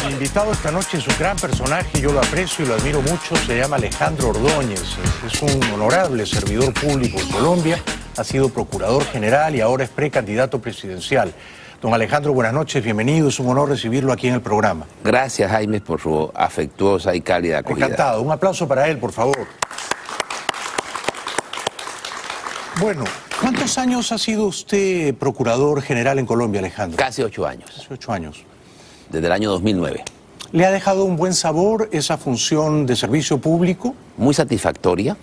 Mi invitado esta noche es un gran personaje, yo lo aprecio y lo admiro mucho, se llama Alejandro Ordóñez, es un honorable servidor público en Colombia, ha sido procurador general y ahora es precandidato presidencial. Don Alejandro, buenas noches, bienvenido, es un honor recibirlo aquí en el programa. Gracias, Jaime, por su afectuosa y cálida acogida. Encantado, un aplauso para él, por favor. Bueno, ¿cuántos años ha sido usted procurador general en Colombia, Alejandro? Casi 8 años. Casi 8 años. Desde el año 2009. ¿Le ha dejado un buen sabor esa función de servicio público? Muy satisfactoria.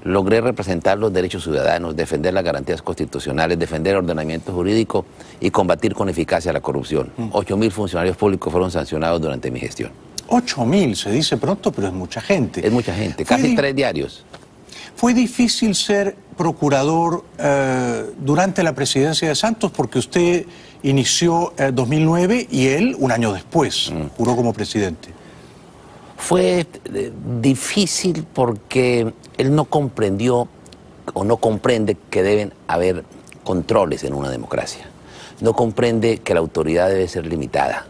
Logré representar los derechos ciudadanos, defender las garantías constitucionales, defender el ordenamiento jurídico y combatir con eficacia la corrupción. 8.000 funcionarios públicos fueron sancionados durante mi gestión. 8.000, se dice pronto, pero es mucha gente. Es mucha gente, casi 3 diarios. ¿Fue difícil ser procurador durante la presidencia de Santos? Porque usted inició en 2009 y él un año después juró como presidente. Fue difícil porque él no comprendió o no comprende que deben haber controles en una democracia. No comprende que la autoridad debe ser limitada.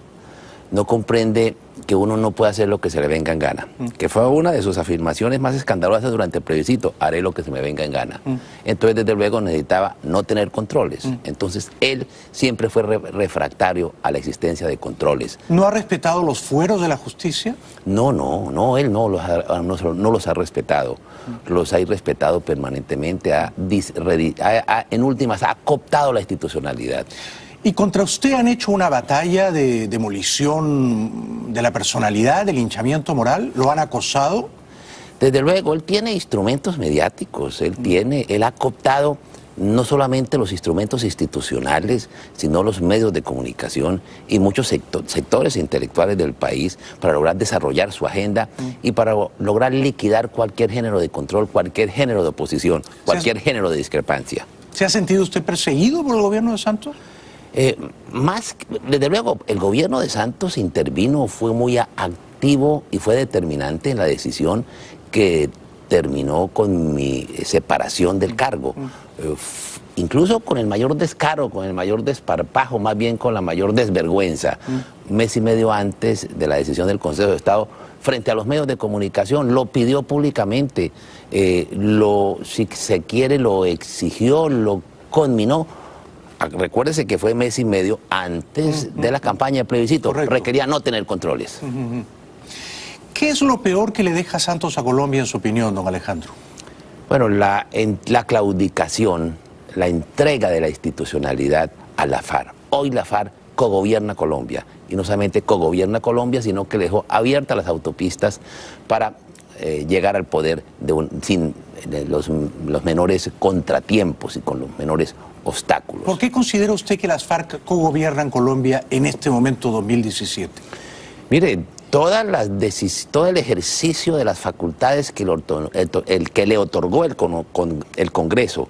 No comprende que uno no puede hacer lo que se le venga en gana. Que fue una de sus afirmaciones más escandalosas durante el plebiscito: haré lo que se me venga en gana. Entonces, desde luego, necesitaba no tener controles. Entonces, él siempre fue refractario a la existencia de controles. ¿No ha respetado los fueros de la justicia? No, él no los ha respetado. Los ha irrespetado permanentemente. En últimas, ha cooptado la institucionalidad. ¿Y contra usted han hecho una batalla de demolición de la personalidad, de linchamiento moral? ¿Lo han acosado? Desde luego, él tiene instrumentos mediáticos, él ha cooptado no solamente los instrumentos institucionales, sino los medios de comunicación y muchos sectores intelectuales del país para lograr desarrollar su agenda y para lograr liquidar cualquier género de control, cualquier género de oposición, cualquier género de discrepancia. ¿Se ha sentido usted perseguido por el gobierno de Santos? Desde luego, el gobierno de Santos intervino, fue muy activo y fue determinante en la decisión que terminó con mi separación del cargo. Incluso con el mayor descaro, con el mayor desparpajo, más bien con la mayor desvergüenza. Un mes y medio antes de la decisión del Consejo de Estado, frente a los medios de comunicación, lo pidió públicamente, si se quiere, lo exigió, lo conminó. Recuérdese que fue mes y medio antes de la campaña de plebiscito. Correcto. Requería no tener controles. ¿Qué es lo peor que le deja Santos a Colombia, en su opinión, don Alejandro? Bueno, la claudicación, la entrega de la institucionalidad a la FARC. Hoy la FARC cogobierna Colombia. Y no solamente cogobierna Colombia, sino que dejó abiertas las autopistas para llegar al poder sin los menores contratiempos y con los menores obstáculos. ¿Por qué considera usted que las FARC cogobiernan Colombia en este momento 2017? Mire, todo el ejercicio de las facultades que le otorgó el Congreso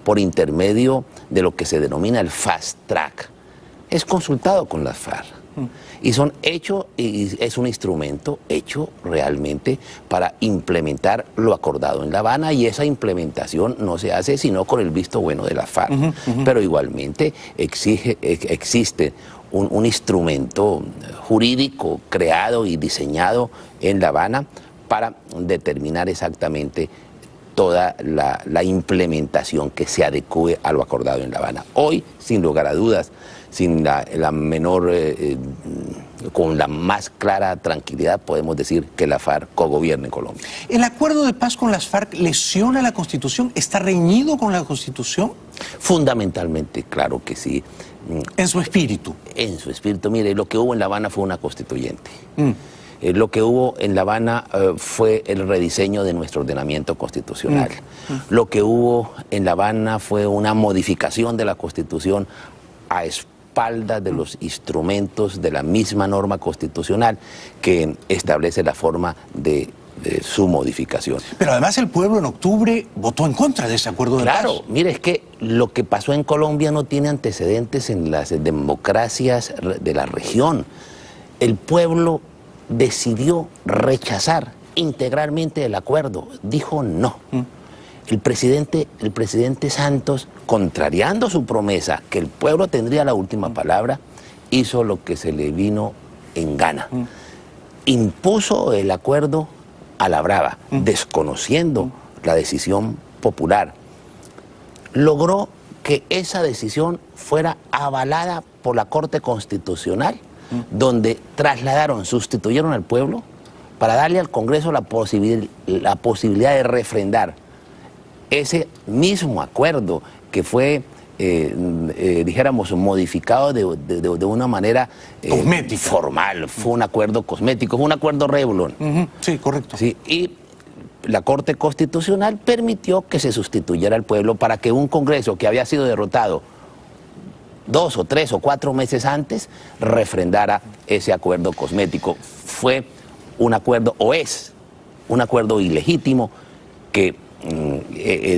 por intermedio de lo que se denomina el fast track es consultado con las FARC. Y es un instrumento hecho realmente para implementar lo acordado en La Habana, y esa implementación no se hace sino con el visto bueno de la FARC. Pero igualmente existe un instrumento jurídico creado y diseñado en La Habana para determinar exactamente toda la implementación que se adecue a lo acordado en La Habana. Hoy, sin lugar a dudas, sin con la más clara tranquilidad podemos decir que la FARC cogobierna en Colombia. ¿El acuerdo de paz con las FARC lesiona la Constitución? ¿Está reñido con la Constitución? Fundamentalmente, claro que sí. ¿En su espíritu? En su espíritu. Mire, lo que hubo en La Habana fue una constituyente. Lo que hubo en La Habana fue el rediseño de nuestro ordenamiento constitucional. Lo que hubo en La Habana fue una modificación de la Constitución a espaldas de los instrumentos de la misma norma constitucional que establece la forma de su modificación. Pero además el pueblo en octubre votó en contra de ese acuerdo de paz. Claro, mire, es que lo que pasó en Colombia no tiene antecedentes en las democracias de la región. El pueblo decidió rechazar integralmente el acuerdo, dijo no. El presidente Santos, contrariando su promesa que el pueblo tendría la última palabra, hizo lo que se le vino en Ghana. Impuso el acuerdo a la brava, desconociendo la decisión popular. Logró que esa decisión fuera avalada por la Corte Constitucional, donde sustituyeron al pueblo para darle al Congreso la posibilidad de refrendar ese mismo acuerdo que fue, dijéramos, modificado de una manera cosmética, formal. Fue un acuerdo cosmético, fue un acuerdo Revlon. Sí, correcto. Sí, y la Corte Constitucional permitió que se sustituyera al pueblo para que un Congreso que había sido derrotado 2 o 3 o 4 meses antes refrendara ese acuerdo cosmético. Fue un acuerdo, o es un acuerdo ilegítimo que,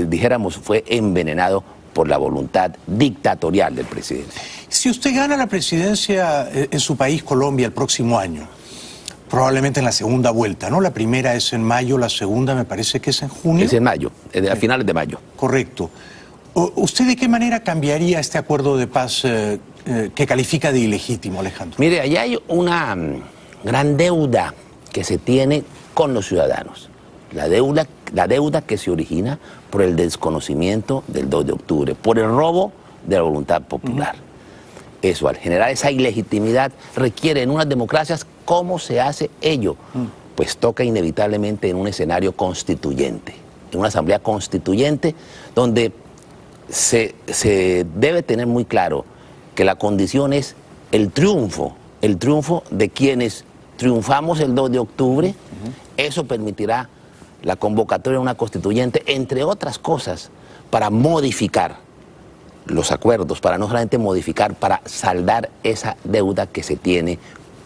dijéramos, fue envenenado por la voluntad dictatorial del presidente. Si usted gana la presidencia en su país, Colombia, el próximo año, probablemente en la segunda vuelta, ¿no? La primera es en mayo, la segunda me parece que es en junio. Es en mayo, a finales de mayo. Correcto. ¿Usted de qué manera cambiaría este acuerdo de paz que califica de ilegítimo, Alejandro? Mire, allá hay una gran deuda que se tiene con los ciudadanos. La deuda que se origina por el desconocimiento del 2 de octubre, por el robo de la voluntad popular. Eso, al generar esa ilegitimidad, requiere en unas democracias, ¿cómo se hace ello? Pues toca inevitablemente en un escenario constituyente, en una asamblea constituyente, donde se debe tener muy claro que la condición es el triunfo de quienes triunfamos el 2 de octubre. Eso permitirá la convocatoria de una constituyente, entre otras cosas, para modificar los acuerdos, para no solamente modificar, para saldar esa deuda que se tiene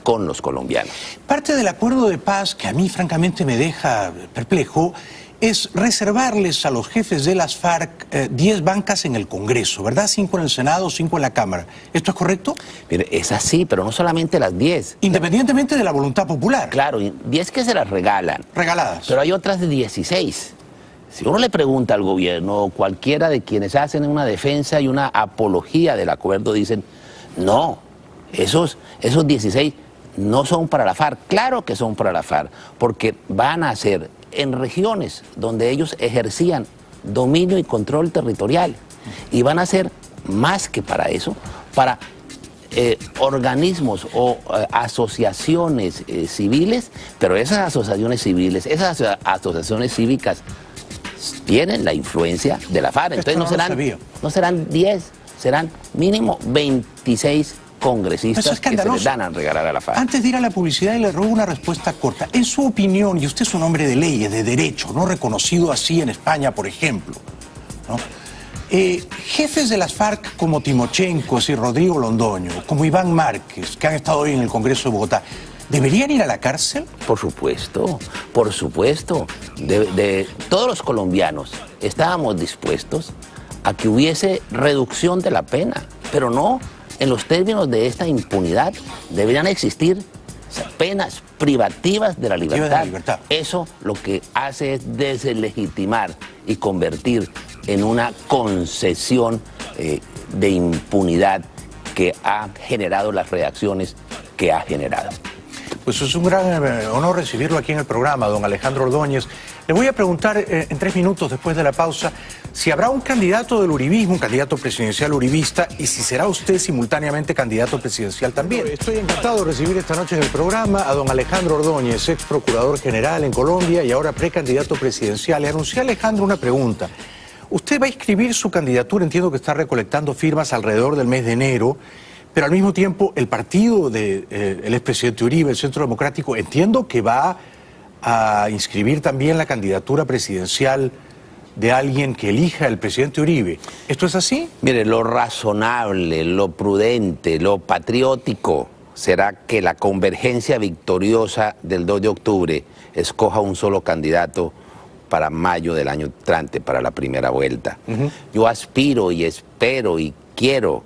con los colombianos. Parte del acuerdo de paz que a mí francamente me deja perplejo es reservarles a los jefes de las FARC 10 bancas en el Congreso, ¿verdad? 5 en el Senado, 5 en la Cámara. ¿Esto es correcto? Mire, es así, pero no solamente las 10. Independientemente de la voluntad popular. Claro, 10 que se las regalan. Regaladas. Pero hay otras de 16. Si uno le pregunta al gobierno, cualquiera de quienes hacen una defensa y una apología del acuerdo, dicen, no, esos 16 no son para la FARC. Claro que son para la FARC, porque van a ser en regiones donde ellos ejercían dominio y control territorial. Y van a ser más que para eso, para organismos o asociaciones civiles, pero esas asociaciones civiles, esas asociaciones cívicas tienen la influencia de la FARC. Entonces no serán 10, serán mínimo 26 congresistas que se les dan a regalar a la FARC. Antes de ir a la publicidad, le robo una respuesta corta. En su opinión, y usted es un hombre de leyes, de derecho, no reconocido así en España, por ejemplo, ¿no? Jefes de las FARC como Timochenko y Rodrigo Londoño, como Iván Márquez, que han estado hoy en el Congreso de Bogotá, ¿deberían ir a la cárcel? Por supuesto, por supuesto. Todos los colombianos estábamos dispuestos a que hubiese reducción de la pena, pero no en los términos de esta impunidad. Deberían existir penas privativas de la libertad. Eso lo que hace es deslegitimar y convertir en una concesión de impunidad que ha generado las reacciones que ha generado. Pues es un gran honor recibirlo aquí en el programa, don Alejandro Ordóñez. Le voy a preguntar en 3 minutos después de la pausa si habrá un candidato del uribismo, un candidato presidencial uribista, y si será usted simultáneamente candidato presidencial también. Estoy encantado de recibir esta noche en el programa a don Alejandro Ordóñez, ex procurador general en Colombia y ahora precandidato presidencial. Le anuncié a Alejandro una pregunta. Usted va a inscribir su candidatura, entiendo que está recolectando firmas alrededor del mes de enero, pero al mismo tiempo el partido del expresidente Uribe, el Centro Democrático, entiendo que va a inscribir también la candidatura presidencial de alguien que elija el presidente Uribe. ¿Esto es así? Mire, lo razonable, lo prudente, lo patriótico será que la convergencia victoriosa del 2 de octubre escoja un solo candidato para mayo del año entrante, para la primera vuelta. Yo aspiro y espero y quiero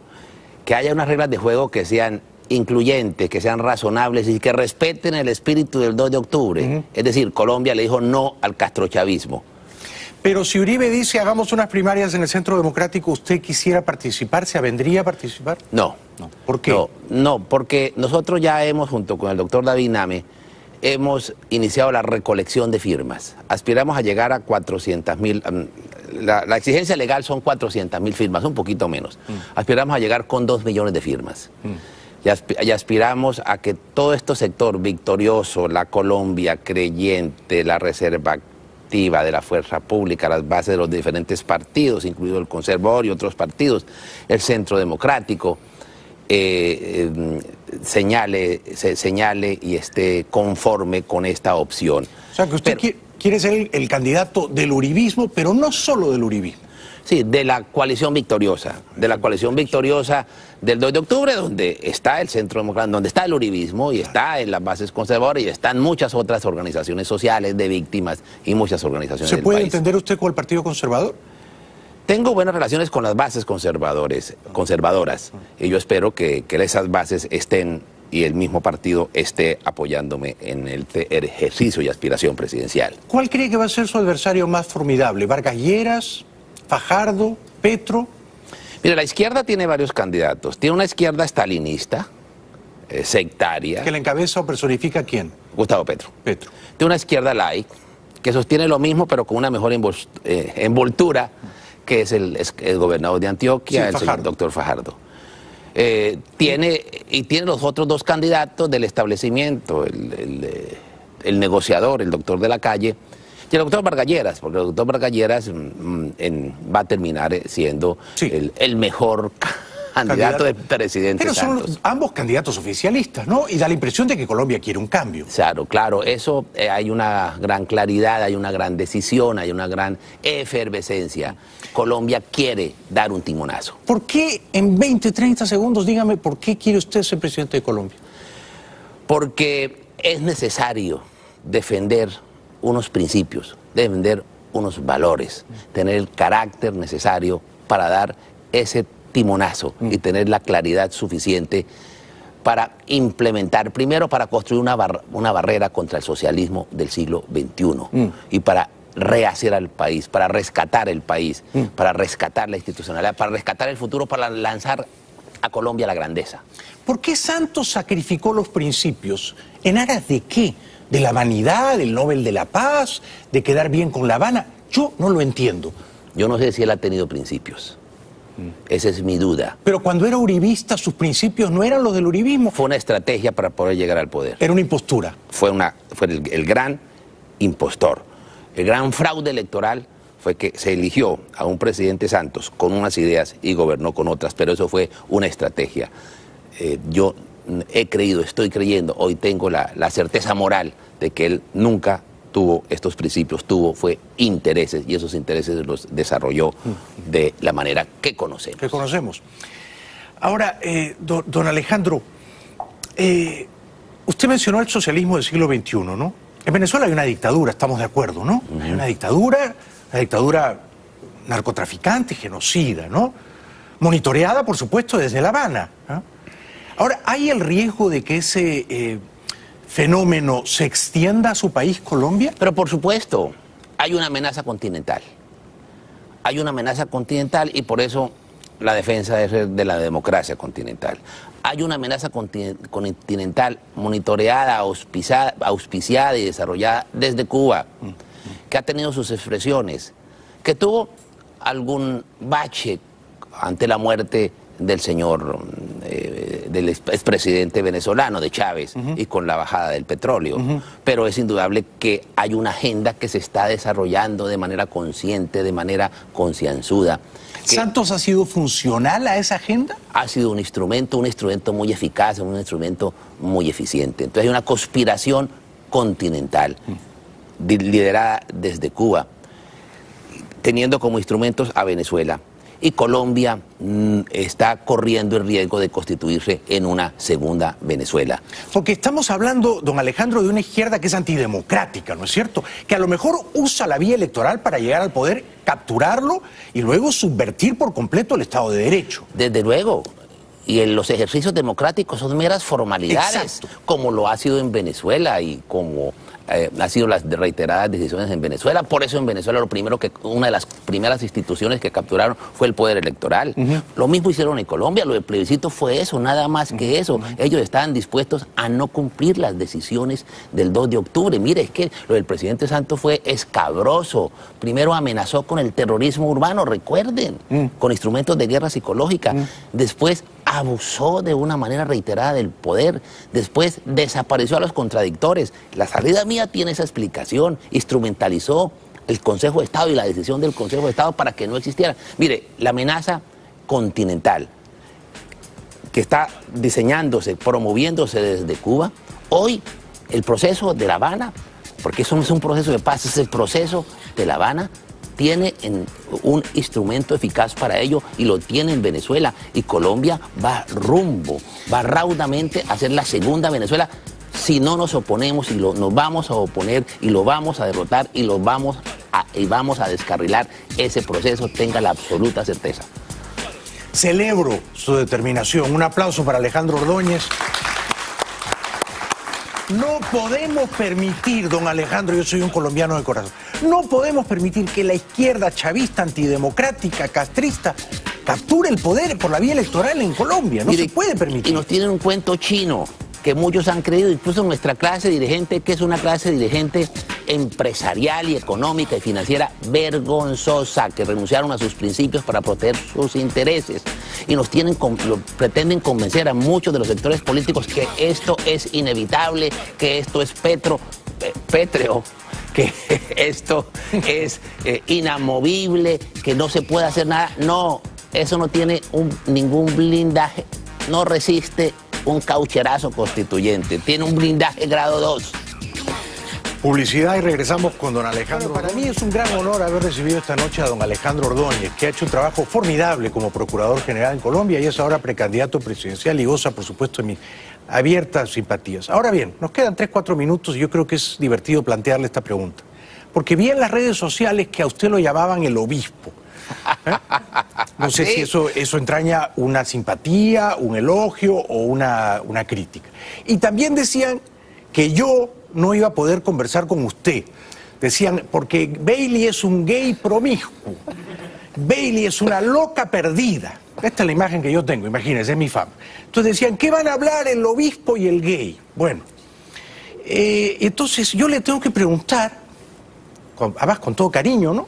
que haya unas reglas de juego que sean incluyentes, que sean razonables y que respeten el espíritu del 2 de octubre. Es decir, Colombia le dijo no al castrochavismo. Pero si Uribe dice hagamos unas primarias en el Centro Democrático, ¿usted quisiera participar? ¿Se avendría a participar? No. ¿Por qué? No, porque nosotros ya hemos, junto con el doctor David Name, hemos iniciado la recolección de firmas. Aspiramos a llegar a 400,000, la exigencia legal son 400,000 firmas, un poquito menos. Aspiramos a llegar con 2 millones de firmas. Y aspiramos a que todo este sector victorioso, la Colombia creyente, la Reserva Activa de la Fuerza Pública, las bases de los diferentes partidos, incluido el Conservador y otros partidos, el Centro Democrático, señale y esté conforme con esta opción. O sea, que usted quiere ser el candidato del uribismo, pero no solo del uribismo. Sí, de la coalición victoriosa, del 2 de octubre, donde está el Centro Democrático, donde está el uribismo y está en las bases conservadoras y están muchas otras organizaciones sociales de víctimas y muchas organizaciones del país. ¿Se puede entender usted con el Partido Conservador? Tengo buenas relaciones con las bases conservadoras, y yo espero que esas bases estén y el mismo partido esté apoyándome en el ejercicio y aspiración presidencial. ¿Cuál cree que va a ser su adversario más formidable? ¿Vargas Lleras, Fajardo, Petro? Mira, la izquierda tiene varios candidatos. Tiene una izquierda stalinista, sectaria. ¿Que la encabeza o personifica quién? Gustavo Petro. Petro. Tiene una izquierda light, que sostiene lo mismo, pero con una mejor envoltura, que es el gobernador de Antioquia, sí, el señor doctor Fajardo. Tiene los otros dos candidatos del establecimiento, el negociador, el doctor de la calle, y el doctor Vargas Lleras, porque el doctor Vargas Lleras va a terminar siendo el mejor candidato de presidente. Pero son Santos. Ambos candidatos oficialistas, ¿no? Y da la impresión de que Colombia quiere un cambio. Claro, eso hay una gran claridad, hay una gran decisión, hay una gran efervescencia. Colombia quiere dar un timonazo. ¿Por qué en 20, 30 segundos, dígame, por qué quiere usted ser presidente de Colombia? Porque es necesario defender unos principios, defender unos valores, tener el carácter necesario para dar ese timonazo y tener la claridad suficiente para implementar, primero para construir una barrera contra el socialismo del siglo XXI y para rehacer al país, para rescatar el país, para rescatar la institucionalidad, para rescatar el futuro, para lanzar a Colombia a la grandeza. ¿Por qué Santos sacrificó los principios? ¿En aras de qué? ¿De la vanidad, del Nobel de la Paz, de quedar bien con La Habana? Yo no lo entiendo. Yo no sé si él ha tenido principios. Esa es mi duda. Pero cuando era uribista, sus principios no eran los del uribismo. Fue una estrategia para poder llegar al poder. Era una impostura. Fue el gran impostor. El gran fraude electoral fue que se eligió a un presidente Santos con unas ideas y gobernó con otras, pero eso fue una estrategia. Yo estoy creyendo, hoy tengo la certeza moral de que él nunca tuvo estos principios, fue intereses, y esos intereses los desarrolló de la manera que conocemos. Ahora, don Alejandro, usted mencionó el socialismo del siglo XXI, ¿no? En Venezuela hay una dictadura, estamos de acuerdo, ¿no? Hay una dictadura narcotraficante, genocida, ¿no? Monitoreada, por supuesto, desde La Habana, ¿no? Ahora, ¿hay el riesgo de que ese fenómeno se extienda a su país, Colombia? Pero por supuesto, hay una amenaza continental. Hay una amenaza continental y por eso la defensa de la democracia continental. Hay una amenaza continental monitoreada, auspiciada y desarrollada desde Cuba, que ha tenido sus expresiones, que tuvo algún bache ante la muerte del señor, del expresidente venezolano, de Chávez, y con la bajada del petróleo. Pero es indudable que hay una agenda que se está desarrollando de manera consciente, de manera concienzuda. ¿Santos ha sido funcional a esa agenda? Ha sido un instrumento muy eficaz, un instrumento muy eficiente. Entonces hay una conspiración continental, liderada desde Cuba, teniendo como instrumentos a Venezuela. Y Colombia está corriendo el riesgo de constituirse en una segunda Venezuela. Porque estamos hablando, don Alejandro, de una izquierda que es antidemocrática, ¿no es cierto? Que a lo mejor usa la vía electoral para llegar al poder, capturarlo y luego subvertir por completo el Estado de Derecho. Desde luego. y en los ejercicios democráticos son meras formalidades, exacto, como lo ha sido en Venezuela y como ha sido las reiteradas decisiones en Venezuela. Por eso en Venezuela una de las primeras instituciones que capturaron fue el poder electoral. Lo mismo hicieron en Colombia, lo del plebiscito fue eso, nada más que eso. Ellos estaban dispuestos a no cumplir las decisiones del 2 de octubre. Mire, es que lo del presidente Santos fue escabroso. Primero amenazó con el terrorismo urbano, recuerden, con instrumentos de guerra psicológica. Después abusó de una manera reiterada del poder, después desapareció a los contradictores. La salida mía tiene esa explicación, instrumentalizó el Consejo de Estado y la decisión del Consejo de Estado para que no existiera. Mire, la amenaza continental que está diseñándose, promoviéndose desde Cuba, hoy el proceso de La Habana, porque eso no es un proceso de paz, es el proceso de La Habana, tiene un instrumento eficaz para ello y lo tiene en Venezuela, y Colombia va raudamente a ser la segunda Venezuela si no nos oponemos, y nos vamos a oponer y lo vamos a derrotar y vamos a descarrilar ese proceso, tenga la absoluta certeza. Celebro su determinación. Un aplauso para Alejandro Ordóñez. No podemos permitir, don Alejandro, yo soy un colombiano de corazón, no podemos permitir que la izquierda chavista, antidemocrática, castrista, capture el poder por la vía electoral en Colombia. No se puede permitir. Y nos tienen un cuento chino que muchos han creído, incluso nuestra clase dirigente, que es una clase dirigente empresarial y económica y financiera vergonzosa, que renunciaron a sus principios para proteger sus intereses, y pretenden convencer a muchos de los sectores políticos que esto es inevitable, que esto es pétreo, que esto es inamovible, que no se puede hacer nada. No, eso no tiene ningún blindaje, no resiste un caucherazo constituyente, tiene un blindaje grado 2. Publicidad y regresamos con don Alejandro. Bueno, para mí es un gran honor haber recibido esta noche a don Alejandro Ordóñez, que ha hecho un trabajo formidable como Procurador General en Colombia y es ahora precandidato presidencial y goza, por supuesto, de mis abiertas simpatías. Ahora bien, nos quedan 3-4 minutos y yo creo que es divertido plantearle esta pregunta. Porque vi en las redes sociales que a usted lo llamaban el obispo. No sé si eso entraña una simpatía, un elogio o una crítica. Y también decían que yo no iba a poder conversar con usted. Decían, porque Bailey es un gay promiscuo. Bailey es una loca perdida. Esta es la imagen que yo tengo, imagínense, es mi fama. Entonces decían, ¿qué van a hablar el obispo y el gay? Bueno, entonces yo le tengo que preguntar, además con todo cariño, ¿no?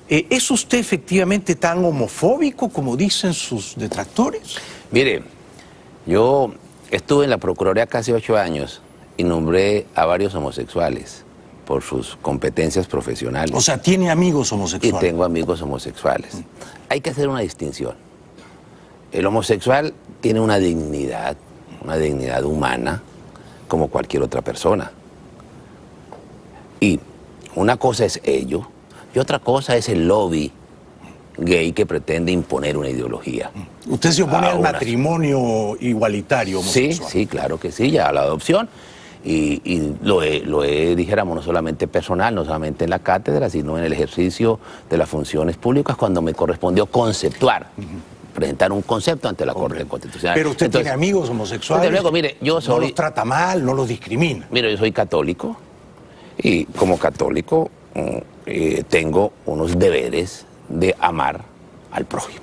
¿Es usted efectivamente tan homofóbico como dicen sus detractores? Mire, yo estuve en la Procuraduría casi 8 años y nombré a varios homosexuales por sus competencias profesionales. O sea, ¿tiene amigos homosexuales? Y tengo amigos homosexuales. Hay que hacer una distinción. El homosexual tiene una dignidad humana como cualquier otra persona. Y una cosa es ello y otra cosa es el lobby gay que pretende imponer una ideología. ¿Usted se opone al matrimonio igualitario homosexual? Sí, claro que sí, ya a la adopción. Y lo he, dijéramos, no solamente personal, no solamente en la cátedra, sino en el ejercicio de las funciones públicas cuando me correspondió conceptuar, presentar un concepto ante la Corte Constitucional. Pero usted tiene amigos homosexuales. Desde luego, mire, yo soy... No los trata mal, no los discrimina. Mire, yo soy católico y como católico tengo unos deberes de amar al prójimo,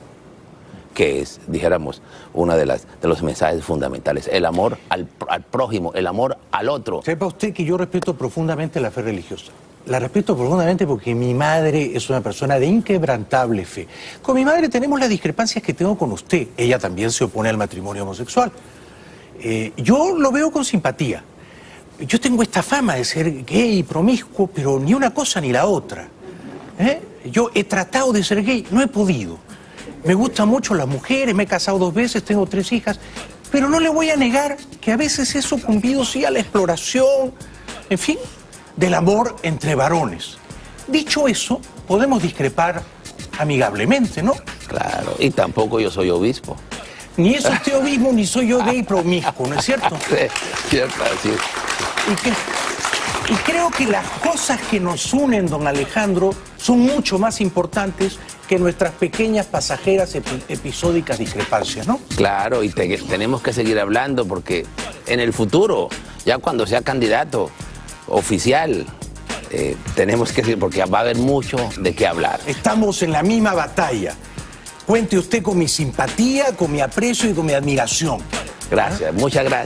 que es, dijéramos, uno de los mensajes fundamentales, el amor al prójimo, el amor al otro. Sepa usted que yo respeto profundamente la fe religiosa. La respeto profundamente porque mi madre es una persona de inquebrantable fe. Con mi madre tenemos las discrepancias que tengo con usted. Ella también se opone al matrimonio homosexual. Yo lo veo con simpatía. Yo tengo esta fama de ser gay, promiscuo, pero ni una cosa ni la otra. Yo he tratado de ser gay, no he podido. Me gustan mucho las mujeres, me he casado 2 veces, tengo 3 hijas, pero no le voy a negar que a veces he sucumbido, sí, a la exploración, en fin, del amor entre varones. Dicho eso, podemos discrepar amigablemente, ¿no? Claro, y tampoco yo soy obispo. Ni es usted obispo, ni soy yo gay promiscuo, ¿no es cierto? Sí, cierto, sí. ¿Y qué? Y creo que las cosas que nos unen, don Alejandro, son mucho más importantes que nuestras pequeñas pasajeras episódicas discrepancias, ¿no? Claro, y tenemos que seguir hablando porque en el futuro, ya cuando sea candidato oficial, tenemos que seguir, porque va a haber mucho de qué hablar. Estamos en la misma batalla. Cuente usted con mi simpatía, con mi aprecio y con mi admiración. Gracias, muchas gracias.